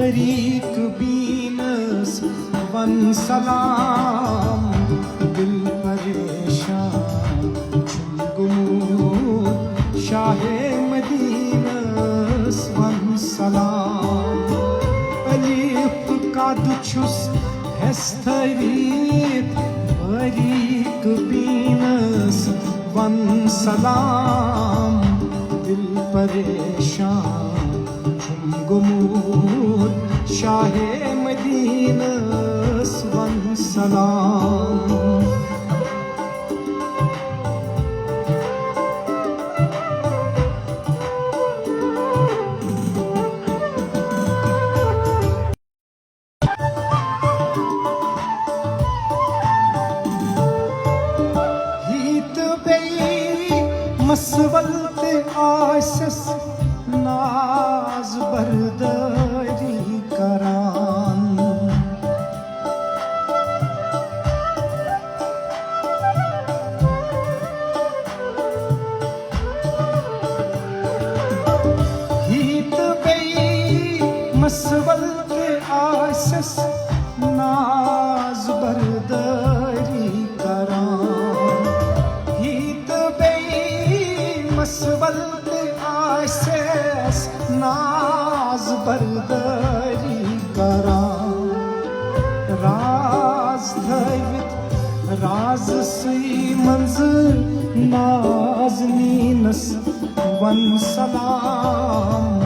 तरीक beans one सलाम दिल परेशान गुमूर शाहे मदीनस वन सलाम अलीफ का दुछुस हस्तरीक तरीक बीनस वन सलाम दिल परेशान गुमूर शाहे मदीनस वन सलाम हीत बेई मसवलत आसस नाज बरदरी करान हीत बेई मसवलत आसस नाज बरदरी करान हीत बेई मसवलत आसस नाज बरदरी करान राज थवित राज सी मंज नाज़नीनस वन सलाम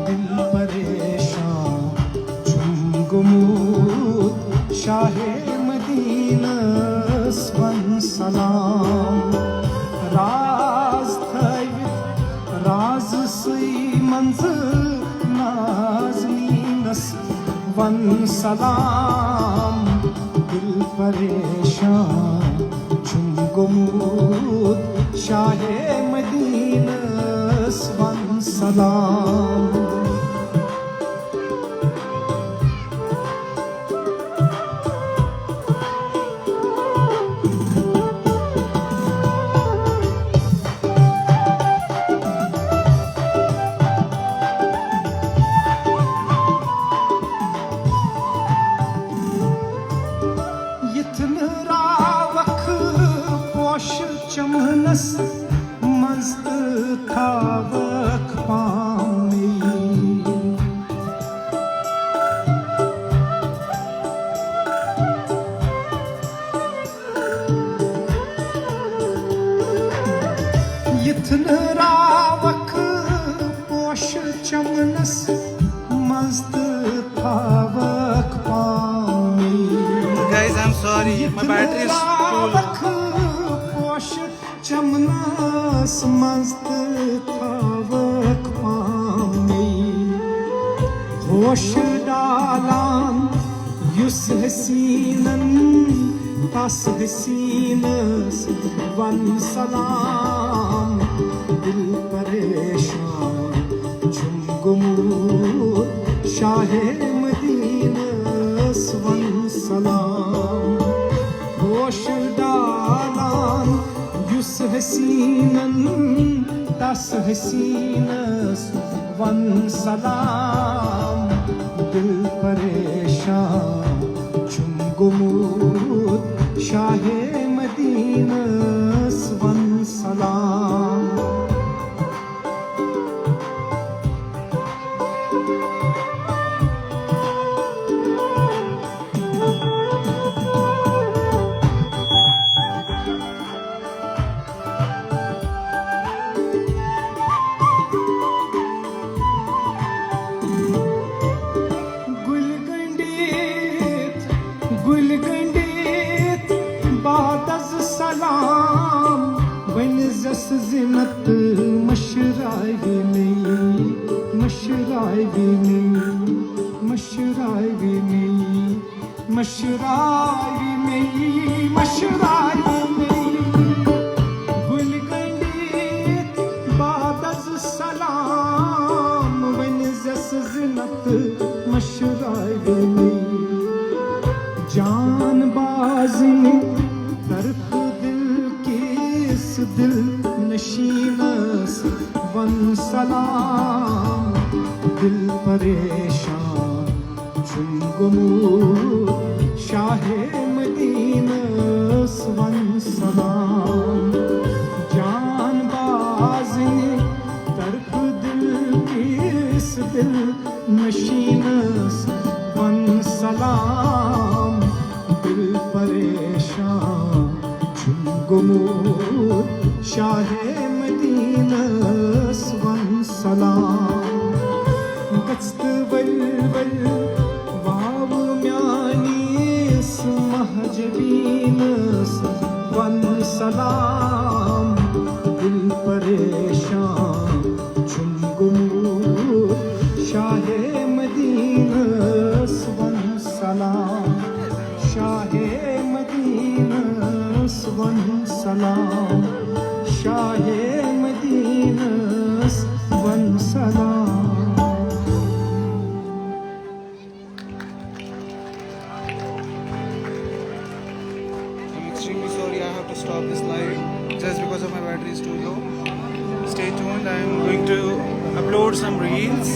दिल परेशान चुम गुमूद शाहे मदीनस वन सलाम राज थवित राज सी मंज नाज़नीनस वन सलाम दिल परेशान चुम गुमूद शाहे मदीनस वन सलाम चमनस मस्त थावक पामी यथन रावक पोश चमनस मस्त थावक पामी Guys, I'm sorry, my battery is full. चमनस मस्त थावक पामी होश डालान युस हसीनन तस हसीनस वन सलाम दिल परेशान चुम गुमूर शाहे मदीनस वन सलाम होश डालान युस हसीनन तस हसीनस वन सलाम दिल परेशान चुम गुमूद शाहे मदीनस वन सलाम गुलगंडेत बादज सलाम वन जस जिनत मशराए में मशराए में मशराए में मशराए में मशराए में गुलगंडेत बादज सलाम वन जस जिनत मशराए में जान बाजी में तरफ दिल किस दिल नशीनस वन सलाम दिल परेशान Chungumur Shahe Medina Swan Salam Jaan baaz ne tark dil ki is dil nasheen Swan Salam Dil pareshaan Chungumur Shahe Medina Swan Salam Gast balbal Vav myanis mahjabins Wan salam Dil pareshaan Chungumur Shahe Medina Wan salam Shahe Medina Wan salam Shahe Medina Wan salam I'm extremely sorry I have to stop this live just because of my battery is too low. Stay tuned, I am going to upload some reels